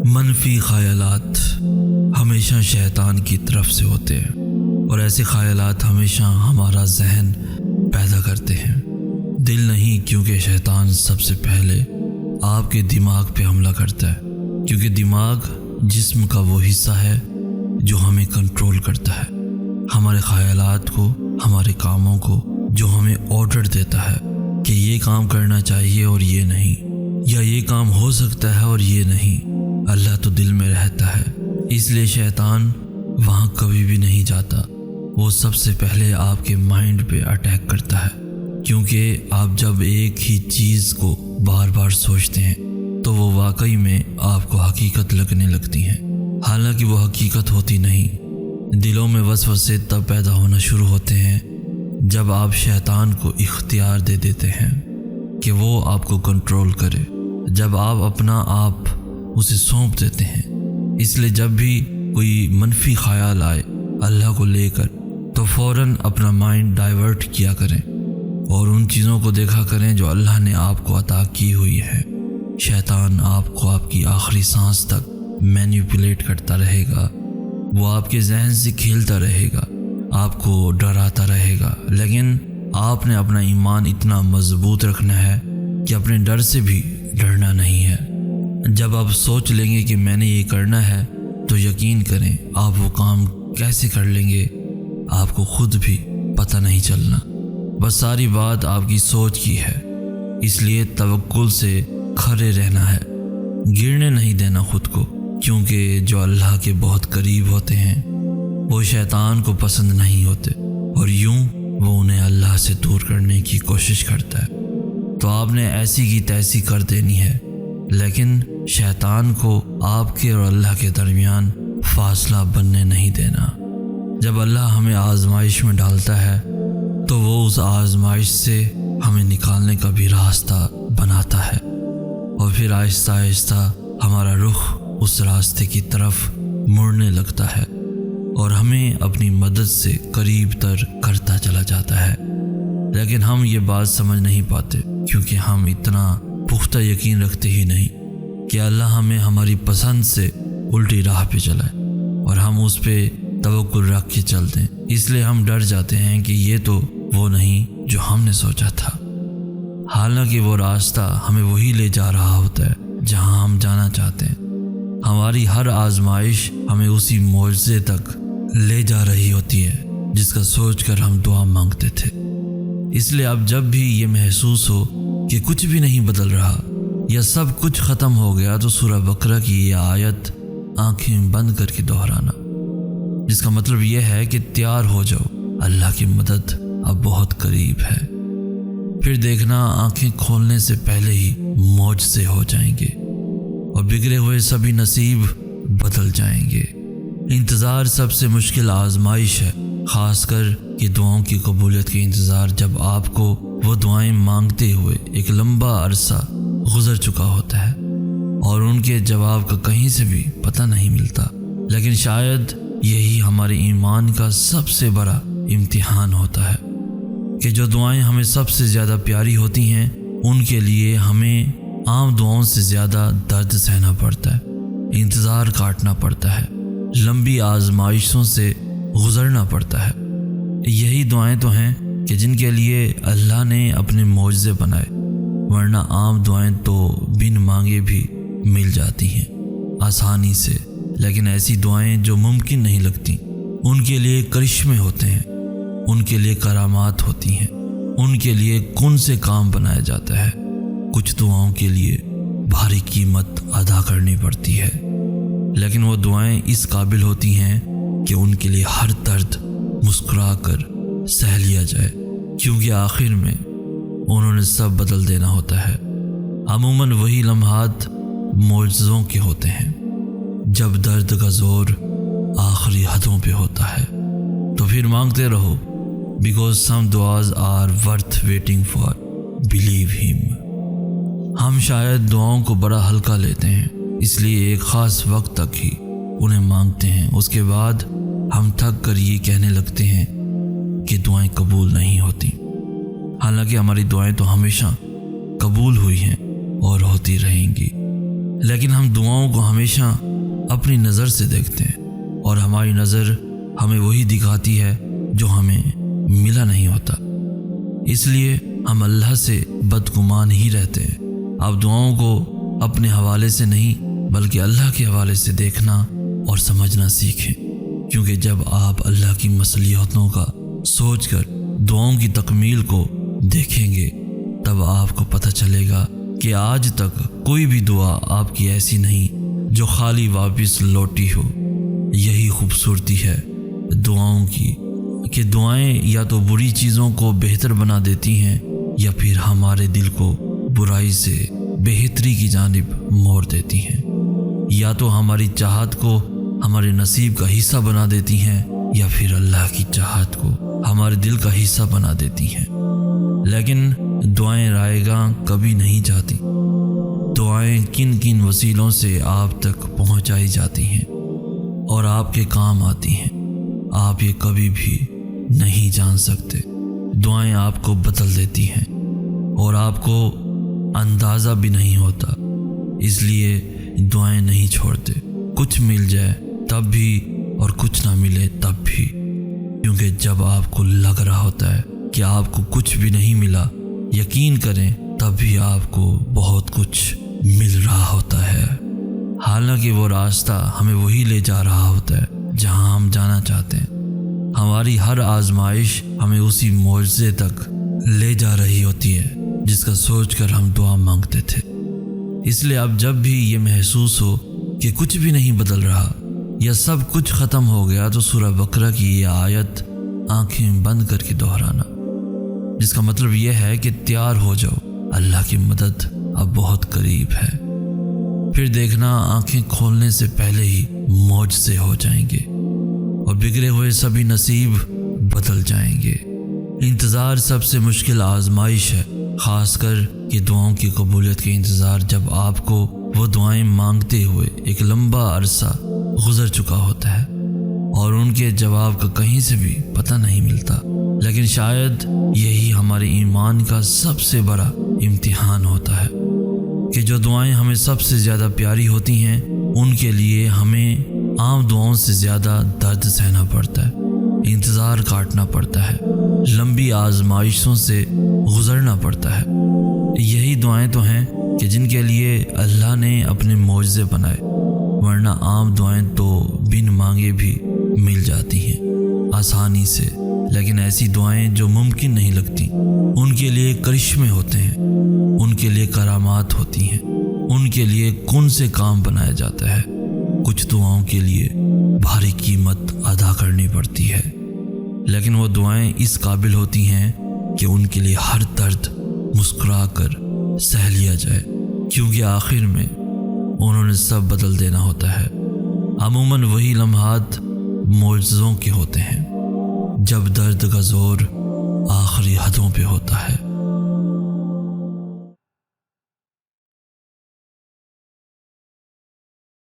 منفی خیالات ہمیشہ شیطان کی طرف سے ہوتے ہیں، اور ایسے خیالات ہمیشہ ہمارا ذہن پیدا کرتے ہیں، دل نہیں، کیونکہ شیطان سب سے پہلے آپ کے دماغ پہ حملہ کرتا ہے، کیونکہ دماغ جسم کا وہ حصہ ہے جو ہمیں کنٹرول کرتا ہے، ہمارے خیالات کو، ہمارے کاموں کو، جو ہمیں آرڈر دیتا ہے کہ یہ کام کرنا چاہیے اور یہ نہیں، یا یہ کام ہو سکتا ہے اور یہ نہیں۔ اللہ تو دل میں رہتا ہے، اس لیے شیطان وہاں کبھی بھی نہیں جاتا، وہ سب سے پہلے آپ کے مائنڈ پہ اٹیک کرتا ہے، کیونکہ آپ جب ایک ہی چیز کو بار بار سوچتے ہیں تو وہ واقعی میں آپ کو حقیقت لگنے لگتی ہیں، حالانکہ وہ حقیقت ہوتی نہیں۔ دلوں میں وسوسے تب پیدا ہونا شروع ہوتے ہیں جب آپ شیطان کو اختیار دے دیتے ہیں کہ وہ آپ کو کنٹرول کرے، جب آپ اپنا آپ اسے سونپ دیتے ہیں۔ اس لیے جب بھی کوئی منفی خیال آئے اللہ کو لے کر تو فوراً اپنا مائنڈ ڈائیورٹ کیا کریں اور ان چیزوں کو دیکھا کریں جو اللہ نے آپ کو عطا کی ہوئی ہے۔ شیطان آپ کو آپ کی آخری سانس تک مینیپولیٹ کرتا رہے گا، وہ آپ کے ذہن سے کھیلتا رہے گا، آپ کو ڈراتا رہے گا، لیکن آپ نے اپنا ایمان اتنا مضبوط رکھنا ہے کہ اپنے ڈر سے بھی ڈرنا نہیں ہے۔ جب آپ سوچ لیں گے کہ میں نے یہ کرنا ہے تو یقین کریں آپ وہ کام کیسے کر لیں گے آپ کو خود بھی پتہ نہیں چلنا، بس ساری بات آپ کی سوچ کی ہے۔ اس لیے توکل سے کھڑے رہنا ہے، گرنے نہیں دینا خود کو، کیونکہ جو اللہ کے بہت قریب ہوتے ہیں وہ شیطان کو پسند نہیں ہوتے، اور یوں وہ انہیں اللہ سے دور کرنے کی کوشش کرتا ہے۔ تو آپ نے ایسی کی تیسی کر دینی ہے، لیکن شیطان کو آپ کے اور اللہ کے درمیان فاصلہ بننے نہیں دینا۔ جب اللہ ہمیں آزمائش میں ڈالتا ہے تو وہ اس آزمائش سے ہمیں نکالنے کا بھی راستہ بناتا ہے، اور پھر آہستہ آہستہ ہمارا رخ اس راستے کی طرف مڑنے لگتا ہے اور ہمیں اپنی مدد سے قریب تر کرتا چلا جاتا ہے۔ لیکن ہم یہ بات سمجھ نہیں پاتے، کیونکہ ہم اتنا پختہ یقین رکھتے ہی نہیں کہ اللہ ہمیں ہماری پسند سے الٹی راہ پہ چلائے اور ہم اس پہ توکل رکھ کے چلتے ہیں۔ اس لیے ہم ڈر جاتے ہیں کہ یہ تو وہ نہیں جو ہم نے سوچا تھا، حالانکہ وہ راستہ ہمیں وہی لے جا رہا ہوتا ہے جہاں ہم جانا چاہتے ہیں۔ ہماری ہر آزمائش ہمیں اسی معجزے تک لے جا رہی ہوتی ہے جس کا سوچ کر ہم دعا مانگتے تھے۔ اس لیے اب جب بھی یہ محسوس ہو کہ کچھ بھی نہیں بدل رہا یا سب کچھ ختم ہو گیا تو سورہ بقرہ کی یہ آیت آنکھیں بند کر کے دہرانا، جس کا مطلب یہ ہے کہ تیار ہو جاؤ، اللہ کی مدد اب بہت قریب ہے۔ پھر دیکھنا آنکھیں کھولنے سے پہلے ہی معجزے ہو جائیں گے اور بگڑے ہوئے سبھی نصیب بدل جائیں گے۔ انتظار سب سے مشکل آزمائش ہے، خاص کر یہ دعاؤں کی قبولیت کے انتظار، جب آپ کو وہ دعائیں مانگتے ہوئے ایک لمبا عرصہ گزر چکا ہوتا ہے اور ان کے جواب کا کہیں سے بھی پتہ نہیں ملتا۔ لیکن شاید یہی ہمارے ایمان کا سب سے بڑا امتحان ہوتا ہے کہ جو دعائیں ہمیں سب سے زیادہ پیاری ہوتی ہیں ان کے لیے ہمیں عام دعاؤں سے زیادہ درد سہنا پڑتا ہے، انتظار کاٹنا پڑتا ہے، لمبی آزمائشوں سے گزرنا پڑتا ہے۔ یہی دعائیں تو ہیں کہ جن کے لیے اللہ نے اپنے معجزے بنائے، ورنہ عام دعائیں تو بن مانگے بھی مل جاتی ہیں آسانی سے، لیکن ایسی دعائیں جو ممکن نہیں لگتی ان کے لیے کرشمے ہوتے ہیں، ان کے لیے کرامات ہوتی ہیں، ان کے لیے کن سے کام بنایا جاتا ہے۔ کچھ دعاؤں کے لیے بھاری قیمت ادا کرنی پڑتی ہے، لیکن وہ دعائیں اس قابل ہوتی ہیں کہ ان کے لیے ہر درد مسکرا کر سہ لیا جائے، کیونکہ آخر میں انہوں نے سب بدل دینا ہوتا ہے۔ عموماً وہی لمحات معجزوں کے ہوتے ہیں جب درد کا زور آخری حدوں پہ ہوتا ہے۔ تو پھر مانگتے رہو، because some duas are worth waiting for, believe him۔ ہم شاید دعاؤں کو بڑا ہلکا لیتے ہیں، اس لیے ایک خاص وقت تک ہی انہیں مانگتے ہیں، اس کے بعد ہم تھک کر یہ کہنے لگتے ہیں کہ دعائیں قبول نہیں ہوتی، حالانکہ ہماری دعائیں تو ہمیشہ قبول ہوئی ہیں اور ہوتی رہیں گی۔ لیکن ہم دعاؤں کو ہمیشہ اپنی نظر سے دیکھتے ہیں، اور ہماری نظر ہمیں وہی دکھاتی ہے جو ہمیں ملا نہیں ہوتا، اس لیے ہم اللہ سے بدگمان ہی رہتے ہیں۔ آپ دعاؤں کو اپنے حوالے سے نہیں بلکہ اللہ کے حوالے سے دیکھنا اور سمجھنا سیکھیں، کیونکہ جب آپ اللہ کی مصلحتوں کا سوچ کر دعاؤں کی تکمیل کو دیکھیں گے تب آپ کو پتہ چلے گا کہ آج تک کوئی بھی دعا آپ کی ایسی نہیں جو خالی واپس لوٹی ہو۔ یہی خوبصورتی ہے دعاؤں کی کہ دعائیں یا تو بری چیزوں کو بہتر بنا دیتی ہیں یا پھر ہمارے دل کو برائی سے بہتری کی جانب موڑ دیتی ہیں، یا تو ہماری چاہت کو ہمارے نصیب کا حصہ بنا دیتی ہیں یا پھر اللہ کی چاہت کو ہمارے دل کا حصہ بنا دیتی ہیں۔ لیکن دعائیں رائے گاں کبھی نہیں جاتی۔ دعائیں کن کن وسیلوں سے آپ تک پہنچائی جاتی ہیں اور آپ کے کام آتی ہیں، آپ یہ کبھی بھی نہیں جان سکتے۔ دعائیں آپ کو بدل دیتی ہیں اور آپ کو اندازہ بھی نہیں ہوتا، اس لیے دعائیں نہیں چھوڑتے، کچھ مل جائے تب بھی اور کچھ نہ ملے تب بھی، کیونکہ جب آپ کو لگ رہا ہوتا ہے کہ آپ کو کچھ بھی نہیں ملا، یقین کریں تب بھی آپ کو بہت کچھ مل رہا ہوتا ہے، حالانکہ وہ راستہ ہمیں وہی لے جا رہا ہوتا ہے جہاں ہم جانا چاہتے ہیں۔ ہماری ہر آزمائش ہمیں اسی معجزے تک لے جا رہی ہوتی ہے جس کا سوچ کر ہم دعا مانگتے تھے۔ اس لیے اب جب بھی یہ محسوس ہو کہ کچھ بھی نہیں بدل رہا یا سب کچھ ختم ہو گیا تو سورہ بقرہ کی یہ آیت آنکھیں بند کر کے دہرانا، جس کا مطلب یہ ہے کہ تیار ہو جاؤ، اللہ کی مدد اب بہت قریب ہے۔ پھر دیکھنا آنکھیں کھولنے سے پہلے ہی معجزے ہو جائیں گے اور بگڑے ہوئے سبھی نصیب بدل جائیں گے۔ انتظار سب سے مشکل آزمائش ہے، خاص کر یہ دعاؤں کی قبولیت کے انتظار، جب آپ کو وہ دعائیں مانگتے ہوئے ایک لمبا عرصہ گزر چکا ہوتا ہے اور ان کے جواب کا کہیں سے بھی پتہ نہیں ملتا۔ لیکن شاید یہی ہمارے ایمان کا سب سے بڑا امتحان ہوتا ہے کہ جو دعائیں ہمیں سب سے زیادہ پیاری ہوتی ہیں ان کے لیے ہمیں عام دعاؤں سے زیادہ درد سہنا پڑتا ہے، انتظار کاٹنا پڑتا ہے، لمبی آزمائشوں سے گزرنا پڑتا ہے۔ یہی دعائیں تو ہیں کہ جن کے لیے اللہ نے اپنے معجزے بنائے، ورنہ عام دعائیں تو بن مانگے بھی مل جاتی ہیں آسانی سے، لیکن ایسی دعائیں جو ممکن نہیں لگتی ان کے لیے کرشمے ہوتے ہیں، ان کے لیے کرامات ہوتی ہیں، ان کے لیے کن سے کام بنایا جاتا ہے۔ کچھ دعاؤں کے لیے بھاری قیمت ادا کرنی پڑتی ہے، لیکن وہ دعائیں اس قابل ہوتی ہیں کہ ان کے لیے ہر درد مسکرا کر سہ لیا جائے، کیونکہ آخر میں انہوں نے سب بدل دینا ہوتا ہے۔ عموماً وہی لمحات معجزوں کے ہوتے ہیں جب درد کا زور آخری حدوں پہ ہوتا ہے